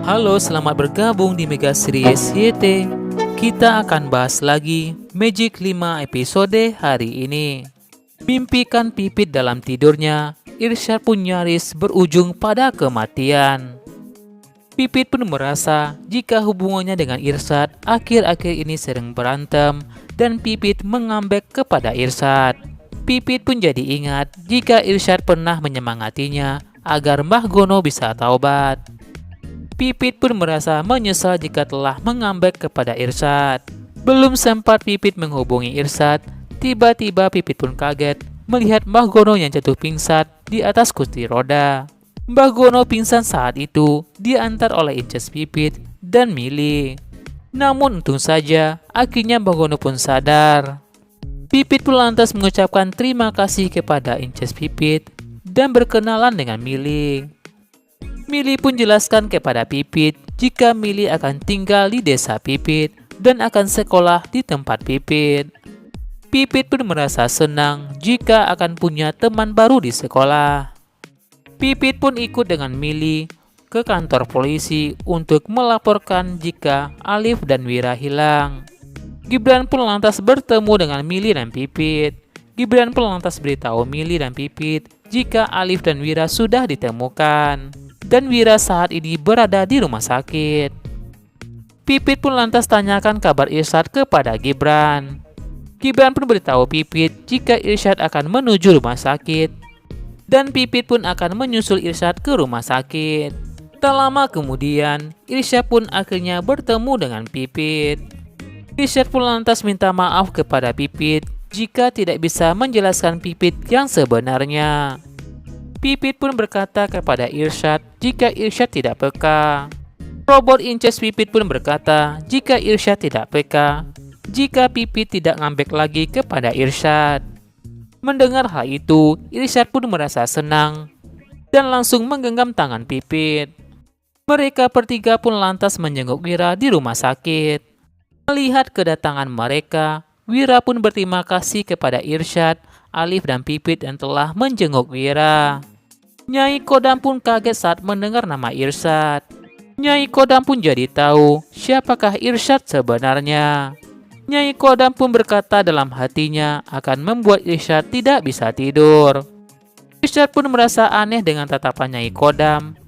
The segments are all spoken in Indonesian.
Halo, selamat bergabung di Mega Series YT. Kita akan bahas lagi Magic 5 episode hari ini. Mimpikan Pipit dalam tidurnya, Irsyad pun nyaris berujung pada kematian. Pipit pun merasa jika hubungannya dengan Irsyad akhir-akhir ini sering berantem dan Pipit mengambek kepada Irsyad. Pipit pun jadi ingat jika Irsyad pernah menyemangatinya agar Mbah Gono bisa taubat. Pipit pun merasa menyesal jika telah mengambek kepada Irsyad. Belum sempat Pipit menghubungi Irsyad, tiba-tiba Pipit pun kaget melihat Mbah Gono yang jatuh pingsan di atas kursi roda. Mbah Gono pingsan saat itu diantar oleh Inces Pipit dan Mili. Namun untung saja, akhirnya Mbah Gono pun sadar. Pipit pun lantas mengucapkan terima kasih kepada Inces Pipit dan berkenalan dengan Mili. Mili pun jelaskan kepada Pipit jika Mili akan tinggal di desa Pipit dan akan sekolah di tempat Pipit. Pipit pun merasa senang jika akan punya teman baru di sekolah. Pipit pun ikut dengan Mili ke kantor polisi untuk melaporkan jika Alif dan Wira hilang. Gibran pun lantas bertemu dengan Mili dan Pipit. Gibran pun lantas beritahu Mili dan Pipit jika Alif dan Wira sudah ditemukan dan Wira saat ini berada di rumah sakit. Pipit pun lantas tanyakan kabar Irsyad kepada Gibran. Gibran pun beritahu Pipit jika Irsyad akan menuju rumah sakit dan Pipit pun akan menyusul Irsyad ke rumah sakit. Tak lama kemudian, Irsyad pun akhirnya bertemu dengan Pipit. Irsyad pun lantas minta maaf kepada Pipit jika tidak bisa menjelaskan Pipit yang sebenarnya. Pipit pun berkata kepada Irsyad jika Irsyad tidak peka. Robot Inces Pipit pun berkata jika Irsyad tidak peka, jika Pipit tidak ngambek lagi kepada Irsyad. Mendengar hal itu, Irsyad pun merasa senang dan langsung menggenggam tangan Pipit. Mereka bertiga pun lantas menjenguk Wira di rumah sakit. Melihat kedatangan mereka, Wira pun berterima kasih kepada Irsyad, Alif dan Pipit yang telah menjenguk Wira. Nyai Kodam pun kaget saat mendengar nama Irsyad. Nyai Kodam pun jadi tahu siapakah Irsyad sebenarnya. Nyai Kodam pun berkata dalam hatinya akan membuat Irsyad tidak bisa tidur. Irsyad pun merasa aneh dengan tatapan Nyai Kodam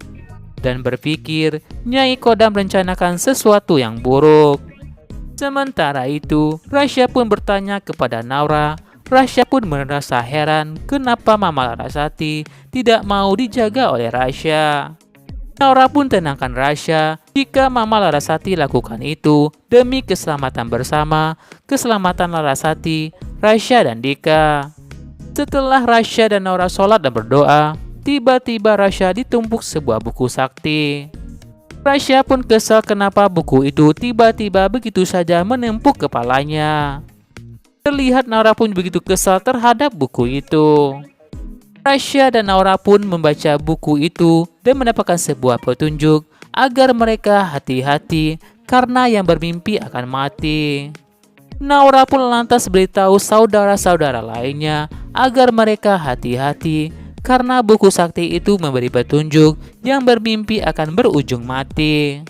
dan berpikir Nyai Kodam rencanakan sesuatu yang buruk. Sementara itu, Rasya pun bertanya kepada Naura. Rasya pun merasa heran kenapa Mama Larasati tidak mau dijaga oleh Rasya. Naura pun tenangkan Rasya jika Mama Larasati lakukan itu demi keselamatan bersama, keselamatan Larasati, Rasya dan Dika. Setelah Rasya dan Naura sholat dan berdoa, tiba-tiba Rasya ditumpuk sebuah buku sakti. Rasya pun kesal kenapa buku itu tiba-tiba begitu saja menempuk kepalanya. Terlihat Naura pun begitu kesal terhadap buku itu. Rasya dan Naura pun membaca buku itu dan mendapatkan sebuah petunjuk agar mereka hati-hati karena yang bermimpi akan mati. Naura pun lantas beritahu saudara-saudara lainnya agar mereka hati-hati karena buku sakti itu memberi petunjuk yang bermimpi akan berujung mati.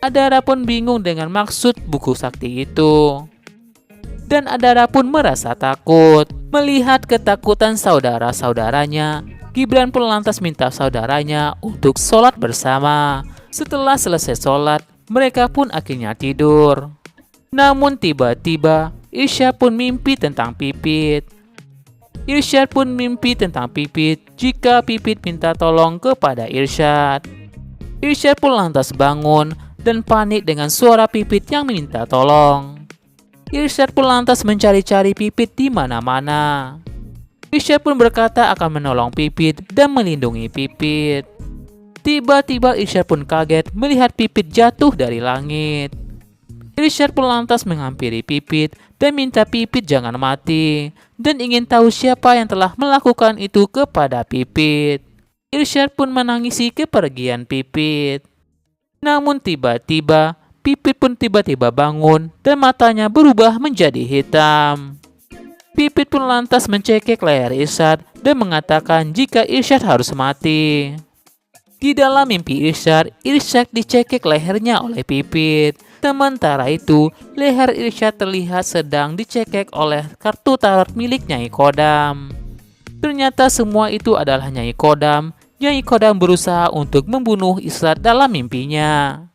Adara pun bingung dengan maksud buku sakti itu. Dan Adara pun merasa takut. Melihat ketakutan saudara-saudaranya, Gibran pun lantas minta saudaranya untuk sholat bersama. Setelah selesai sholat, mereka pun akhirnya tidur. Namun tiba-tiba, Irsyad pun mimpi tentang Pipit. Irsyad pun mimpi tentang Pipit jika Pipit minta tolong kepada Irsyad. Irsyad pun lantas bangun dan panik dengan suara Pipit yang minta tolong. Irsyad pun lantas mencari-cari Pipit di mana-mana. Irsyad pun berkata akan menolong Pipit dan melindungi Pipit. Tiba-tiba Irsyad pun kaget melihat Pipit jatuh dari langit. Irsyad pun lantas menghampiri Pipit dan minta Pipit jangan mati dan ingin tahu siapa yang telah melakukan itu kepada Pipit. Irsyad pun menangisi kepergian Pipit. Namun tiba-tiba Pipit pun tiba-tiba bangun dan matanya berubah menjadi hitam. Pipit pun lantas mencekik leher Irsyad dan mengatakan jika Irsyad harus mati. Di dalam mimpi Irsyad, Irsyad dicekik lehernya oleh Pipit. Sementara itu, leher Irsyad terlihat sedang dicekik oleh kartu tarot milik Nyai Kodam. Ternyata semua itu adalah Nyai Kodam. Nyai Kodam berusaha untuk membunuh Irsyad dalam mimpinya.